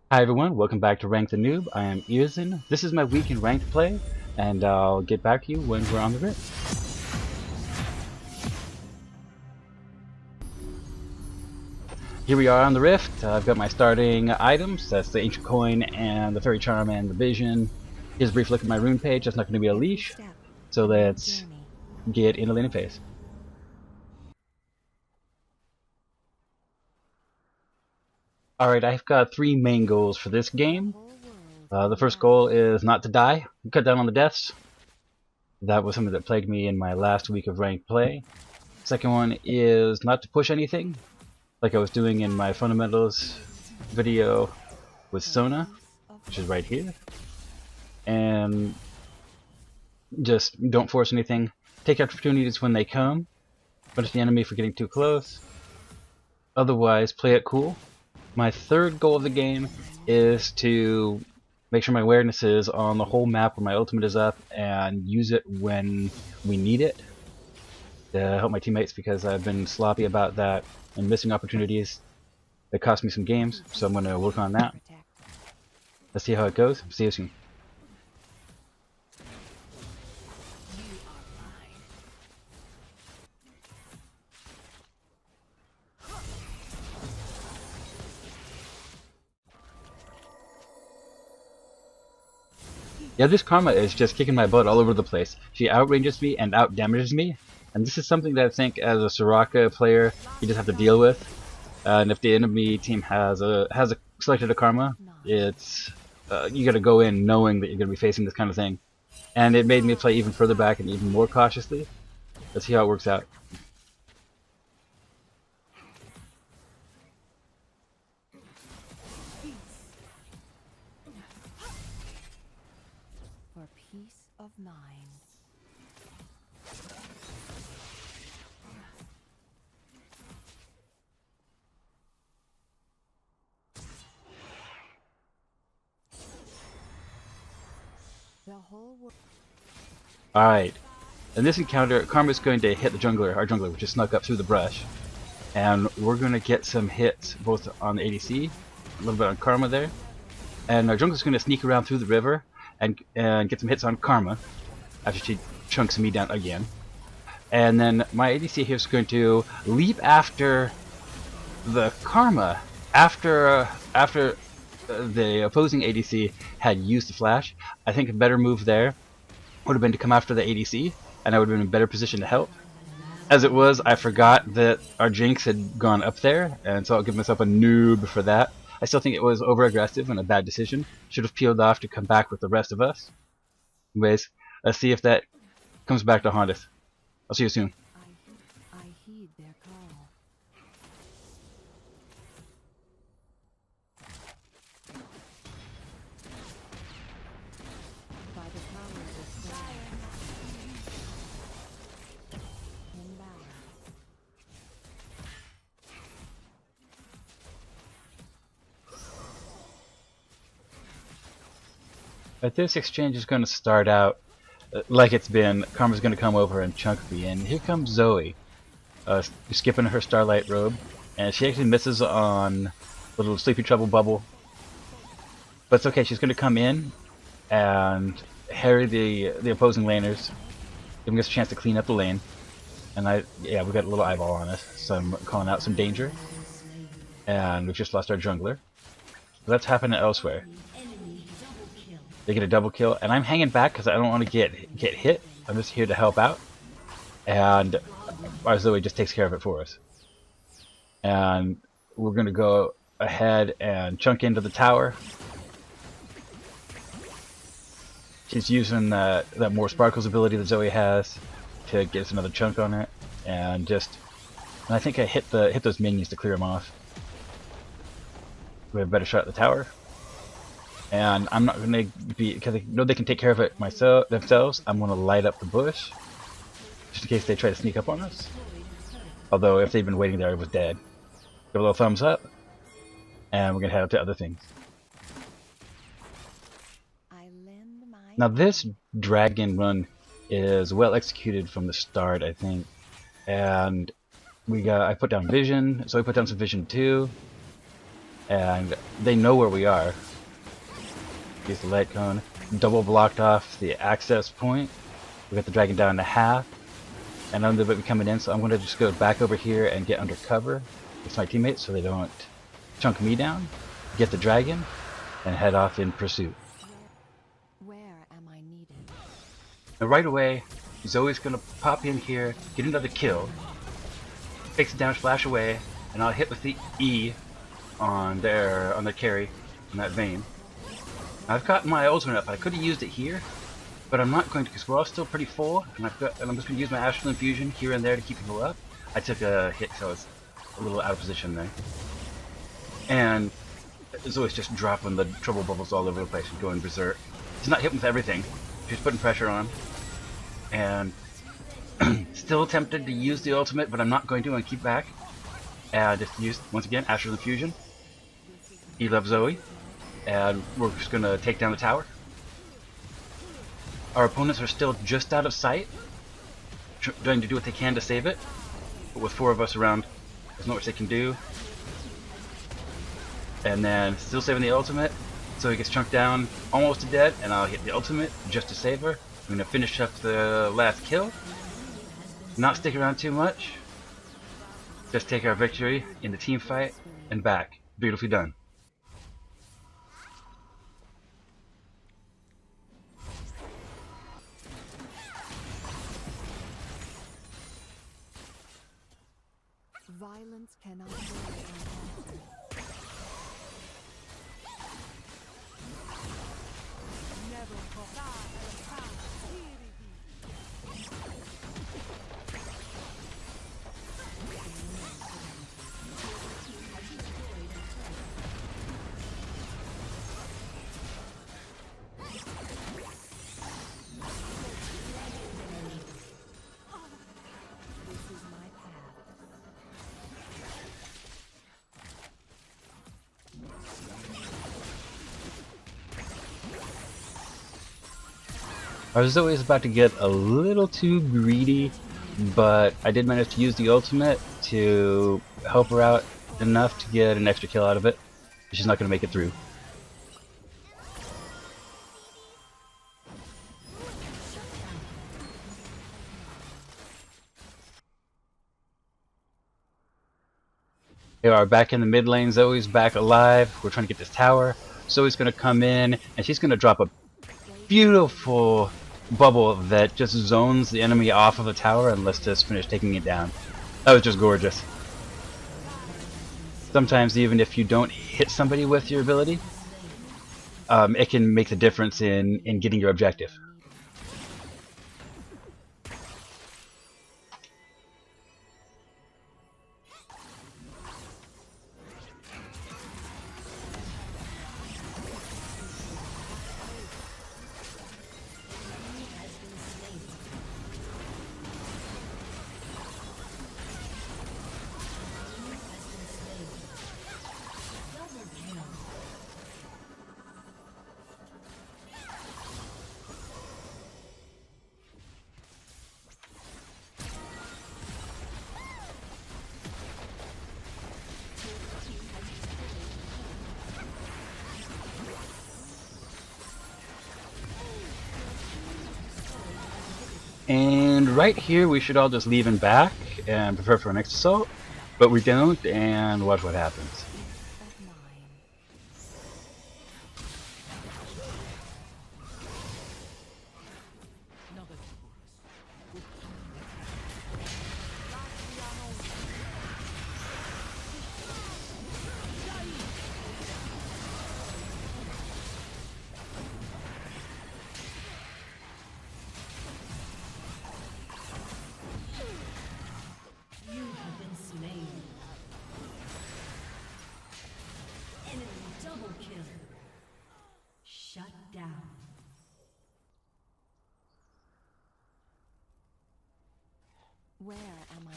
Hi everyone, welcome back to Rank the Noob. I am Irrsinn. This is my week in ranked play, and I'll get back to you when we're on the rift. Here we are on the rift. I've got my starting items. That's the Ancient Coin and the Fairy Charm and the Vision. Here's a brief look at my rune page. That's not going to be a leash. So let's get into laning phase. Alright, I've got three main goals for this game. The first goal is not to die. Cut down on the deaths. That was something that plagued me in my last week of ranked play. Second one is not to push anything, like I was doing in my fundamentals video with Sona, which is right here. And just don't force anything. Take opportunities when they come. Punish the enemy for getting too close. Otherwise, play it cool. My third goal of the game is to make sure my awareness is on the whole map where my ultimate is up and use it when we need it to help my teammates, because I've been sloppy about that and missing opportunities that cost me some games, so I'm going to work on that. Let's see how it goes. See you soon. Yeah, this Karma is just kicking my butt all over the place. She outranges me and outdamages me, and this is something that I think as a Soraka player you just have to deal with. And if the enemy team has selected a Karma, it's you got to go in knowing that you're going to be facing this kind of thing. And it made me play even further back and even more cautiously. Let's see how it works out. For peace of mind. The whole world. Alright, in this encounter, Karma's going to hit the jungler, our jungler, which is snuck up through the brush. And we're going to get some hits both on the ADC, a little bit on Karma there. And our jungler's going to sneak around through the river and get some hits on Karma after she chunks me down again. And then my ADC here is going to leap after the Karma after the opposing ADC had used the flash. I think a better move there would have been to come after the ADC, and I would have been in a better position to help. As it was, I forgot that our Jinx had gone up there, and so I'll give myself a noob for that. I still think it was over-aggressive and a bad decision. Should have peeled off to come back with the rest of us. Anyways, let's see if that comes back to haunt us. I'll see you soon. I heed their call. By the powers of fire. In battle. But this exchange is going to start out like it's been. Karma's going to come over and chunk me, and here comes Zoe, skipping her Starlight robe, and she actually misses on the little Sleepy Trouble bubble. But it's okay, she's going to come in and harry the opposing laners, giving us a chance to clean up the lane. And yeah, we've got a little eyeball on us, so I'm calling out some danger. And we've just lost our jungler. That's happening elsewhere. They get a double kill, and I'm hanging back because I don't want to get hit. I'm just here to help out, and our Zoe just takes care of it for us. And we're gonna go ahead and chunk into the tower. She's using that more sparkles ability that Zoe has to get us another chunk on it, and I think I hit those minions to clear them off. We have a better shot at the tower. And I'm not going to be, because I know they can take care of it themselves, I'm going to light up the bush, just in case they try to sneak up on us. Although, if they'd been waiting there, I was dead. Give a little thumbs up, and we're going to head up to other things. Now this dragon run is well executed from the start, I think. And I put down vision, so I put down some vision too. and they know where we are. Use the light cone. Double blocked off the access point. We got the dragon down to half. And I'm going to be coming in, so I'm going to just go back over here and get under cover with my teammates so they don't chunk me down. Get the dragon, and head off in pursuit. Where am I needed? Now right away, he's always going to pop in here, get another kill, takes it down, flash away, and I'll hit with the E on their carry, on that vein. I've got my ultimate up. I could have used it here, but I'm not going to because we're all still pretty full, and I'm just going to use my Astral Infusion here and there to keep people up. I took a hit, so I was a little out of position there. And it's always just dropping the trouble bubbles all over the place and going berserk. He's not hitting with everything, just putting pressure on him. And still tempted to use the ultimate, but I'm not going to. I'm going to keep back. And just use, once again, Astral Infusion. He loves Zoe. And we're just going to take down the tower. Our opponents are still just out of sight, trying to do what they can to save it. But with 4 of us around, there's not much they can do. And then still saving the ultimate, so he gets chunked down almost to dead, and I'll hit the ultimate just to save her. I'm going to finish up the last kill. Not stick around too much. Just take our victory in the team fight and back. Beautifully done. Violence cannot go unanswered. Never This is my path. I was always about to get a little too greedy, but I did manage to use the ultimate to help her out enough to get an extra kill out of it. She's not going to make it through. They are back in the mid lane. Zoe's back alive. We're trying to get this tower. Zoe's going to come in, and she's going to drop a beautiful bubble that just zones the enemy off of the tower and lets us finish taking it down. That was just gorgeous. Sometimes even if you don't hit somebody with your ability, it can make the difference in getting your objective. And right here we should all just leave and back and prepare for our next assault, but we don't, and watch what happens. Of mine. Shut down. Where am I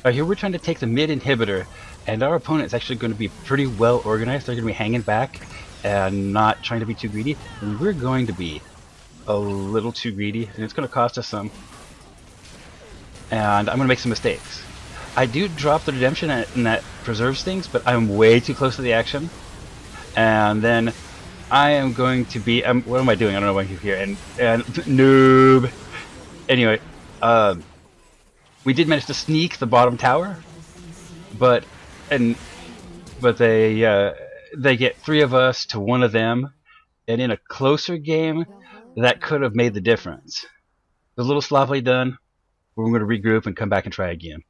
needed? Here we're trying to take the mid inhibitor, and our opponent is actually going to be pretty well organized. They're going to be hanging back and not trying to be too greedy, and we're going to be a little too greedy, and it's going to cost us some. And I'm going to make some mistakes. I do drop the redemption, and that preserves things, but I'm way too close to the action. And then I am going to be... what am I doing? I don't know why I'm here. And noob. Anyway, we did manage to sneak the bottom tower, but they get 3 of us to 1 of them, and in a closer game, that could have made the difference. It was a little sloppily done. We're going to regroup and come back and try again.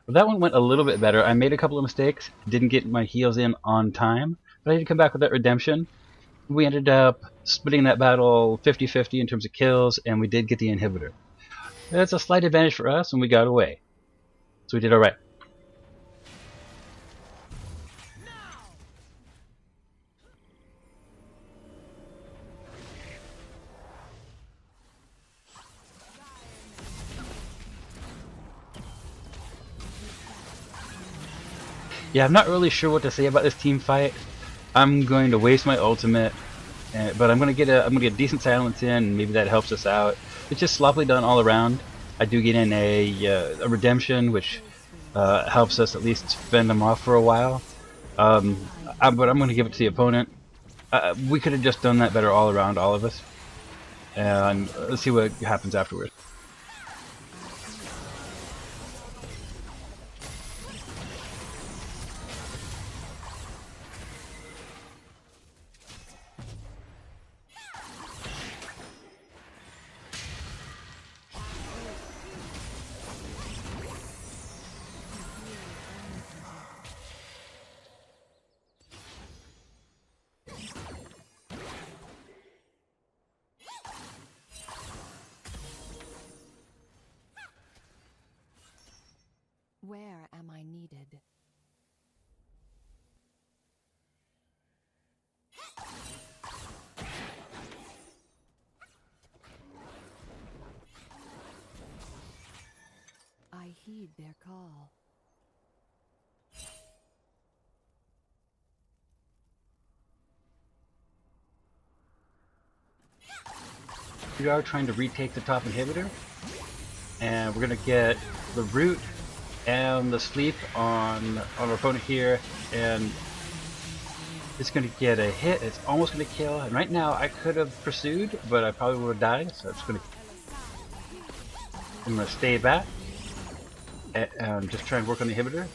That one went a little bit better. I made a couple of mistakes, didn't get my heals in on time, but I did come back with that redemption. We ended up splitting that battle 50-50 in terms of kills, and we did get the inhibitor. That's a slight advantage for us, and we got away. So we did alright. Yeah, I'm not really sure what to say about this team fight. I'm going to waste my ultimate, but I'm going to get a decent silence in, and maybe that helps us out. It's just sloppily done all around. I do get in a redemption, which helps us at least fend them off for a while. But I'm going to give it to the opponent. We could have just done that better all around, all of us. And let's see what happens afterwards. Where am I needed? I heed their call. We are trying to retake the top inhibitor, and we're going to get the root and the sleep on our opponent here, and it's going to get a hit. It's almost going to kill, and right now I could have pursued, but I probably would have died, so I'm going to stay back and just try and work on the inhibitor.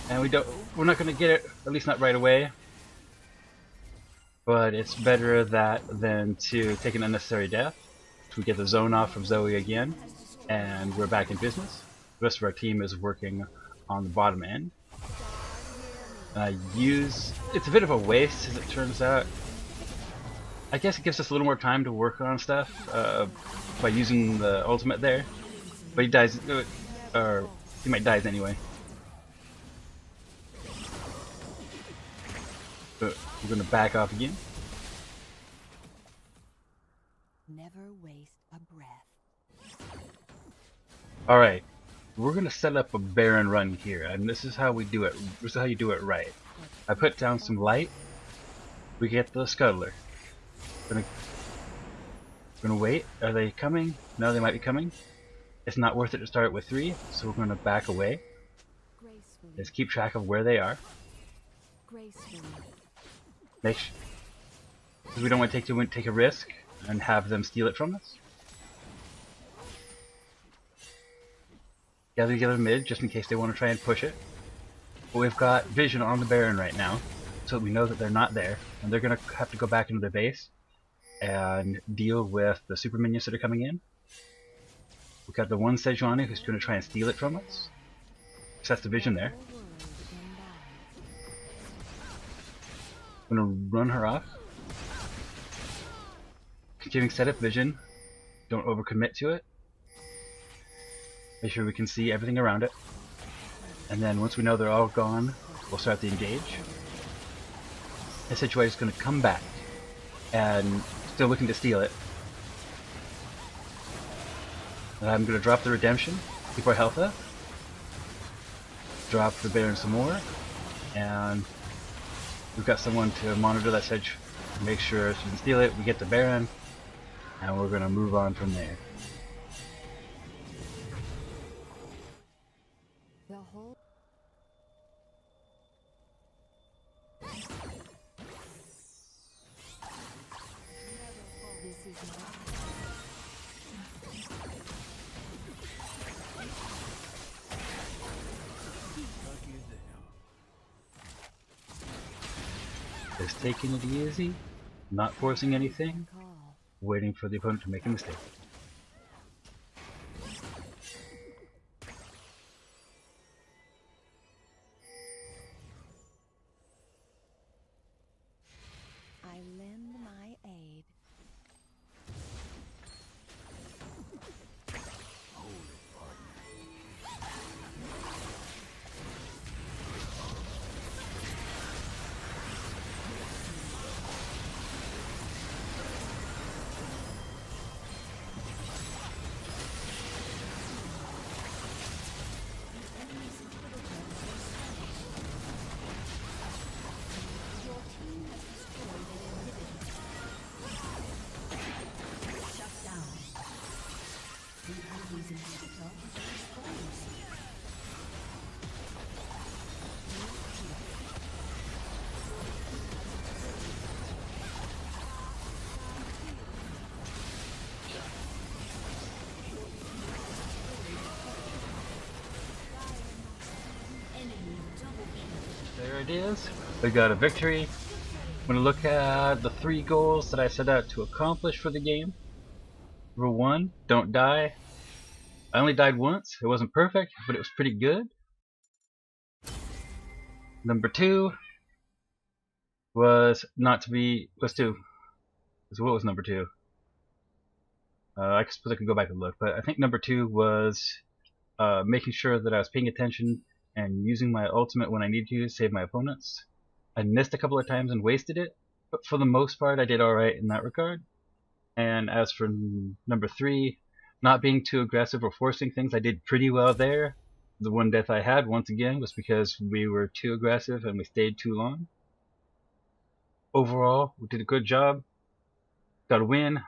And we're not going to get it, at least not right away, but it's better that than to take an unnecessary death. So we get the zone off from Zoe again, and we're back in business. The rest of our team is working on the bottom end. It's a bit of a waste, as it turns out. I guess it gives us a little more time to work on stuff by using the ultimate there. But he dies, or he might die anyway. But we're going to back off again. Never waste a breath. Alright. We're going to set up a Baron run here, and this is how we do it. This is how you do it right. I put down some light. We get the scuttler. We're gonna wait. Are they coming? No, they might be coming. It's not worth it to start with 3, so we're gonna back away. Gracefully. Just keep track of where they are. Gracefully. Make sure, because we don't want to take a risk and have them steal it from us. Gather together mid just in case they want to try and push it. But we've got vision on the Baron right now, so we know that they're not there, and they're gonna have to go back into their base and deal with the super minions that are coming in. We've got the one Sejuani who's going to try and steal it from us. So that's the vision there. I'm going to run her off. Continuing setup vision. Don't overcommit to it. Make sure we can see everything around it. And then once we know they're all gone, we'll start the engage. The situation is going to come back and still looking to steal it. And I'm going to drop the redemption, keep our health up, drop the Baron some more, and we've got someone to monitor that sedge, make sure she doesn't steal it. We get the Baron, and we're going to move on from there. The whole. This is not. Just taking it easy, not forcing anything, Call. waiting for the opponent to make a mistake. I lend my aid. Shut down. The enemy's inhibitor is exposed. Enemy double kill. There it is. We got a victory. I'm going to look at the 3 goals that I set out to accomplish for the game. Number 1, don't die. I only died once. It wasn't perfect, but it was pretty good. Number 2 was not to be... was 2. So what was number 2? I suppose I could go back and look, but I think number 2 was making sure that I was paying attention and using my ultimate when I needed to save my opponents. I missed a couple of times and wasted it, but for the most part I did alright in that regard. And as for number 3, not being too aggressive or forcing things, I did pretty well there. The one death I had, once again, was because we were too aggressive and we stayed too long. Overall, we did a good job. Got a win.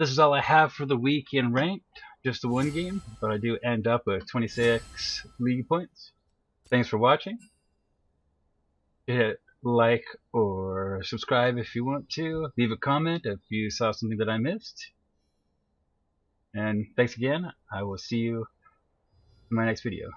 This is all I have for the week in ranked. Just the 1 game, but I do end up with 26 league points. Thanks for watching. Hit like or subscribe if you want to. Leave a comment if you saw something that I missed. And thanks again. I will see you in my next video.